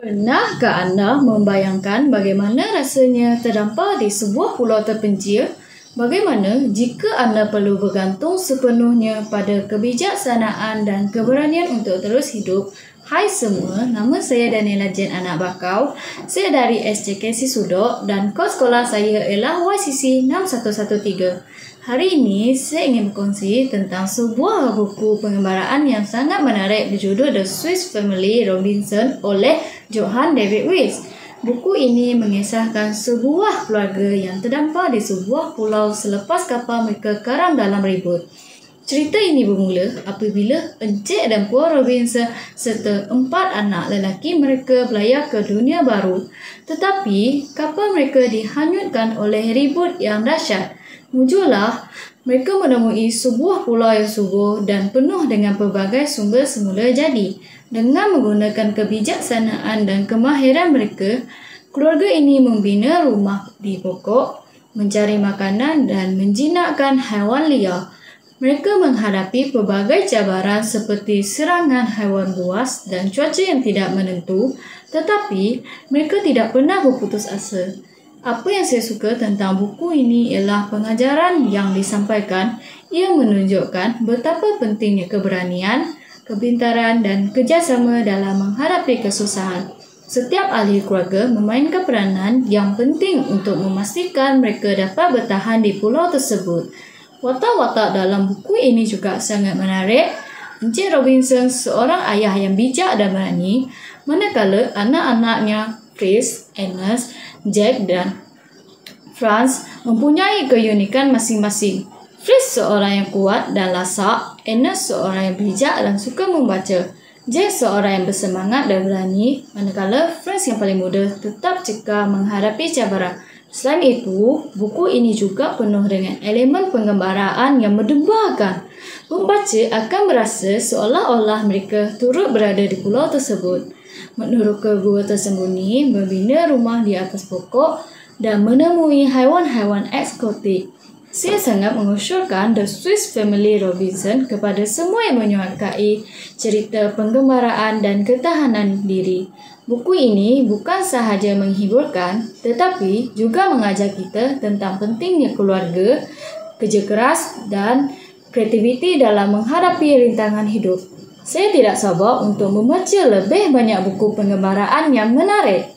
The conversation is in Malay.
Pernahkah anda membayangkan bagaimana rasanya terdampar di sebuah pulau terpencil? Bagaimana jika anda perlu bergantung sepenuhnya pada kebijaksanaan dan keberanian untuk terus hidup? Hai semua, nama saya Daniela Jen Anak Bakau. Saya dari SJKC Sudok dan kod sekolah saya ialah YCC 6113. Hari ini saya ingin berkongsi tentang sebuah buku pengembaraan yang sangat menarik berjudul The Swiss Family Robinson oleh Johann David Wyss. Buku ini mengisahkan sebuah keluarga yang terdampar di sebuah pulau selepas kapal mereka karam dalam ribut. Cerita ini bermula apabila Encik dan Puan Robinson serta 4 anak lelaki mereka berlayar ke dunia baru. Tetapi kapal mereka dihanyutkan oleh ribut yang dahsyat. Mujurlah, mereka menemui sebuah pulau yang subur dan penuh dengan pelbagai sumber semula jadi. Dengan menggunakan kebijaksanaan dan kemahiran mereka, keluarga ini membina rumah di pokok, mencari makanan dan menjinakkan haiwan liar. Mereka menghadapi pelbagai cabaran seperti serangan haiwan buas dan cuaca yang tidak menentu, tetapi mereka tidak pernah berputus asa. Apa yang saya suka tentang buku ini ialah pengajaran yang disampaikan. Ia menunjukkan betapa pentingnya keberanian, kepintaran dan kerjasama dalam menghadapi kesusahan. Setiap ahli keluarga memainkan peranan yang penting untuk memastikan mereka dapat bertahan di pulau tersebut. Watak-watak dalam buku ini juga sangat menarik. Encik Robinson seorang ayah yang bijak dan berani, manakala anak-anaknya Fritz, Ernest, Jack dan Franz mempunyai keunikan masing-masing. Fritz seorang yang kuat dan lasak, Ernest seorang yang bijak dan suka membaca, Jack seorang yang bersemangat dan berani, manakala Franz yang paling muda tetap cekal menghadapi cabaran. Selain itu, buku ini juga penuh dengan elemen penggembaraan yang mendebarkan. Pembaca akan merasa seolah-olah mereka turut berada di pulau tersebut. Menurut ke gua tersembunyi, membina rumah di atas pokok dan menemui haiwan-haiwan eksotik. Saya sangat mengusyurkan The Swiss Family Robinson kepada semua yang menyukai cerita penggembaraan dan ketahanan diri. Buku ini bukan sahaja menghiburkan, tetapi juga mengajar kita tentang pentingnya keluarga, kerja keras dan kreativiti dalam menghadapi rintangan hidup. Saya tidak sabar untuk membaca lebih banyak buku penggembaraan yang menarik.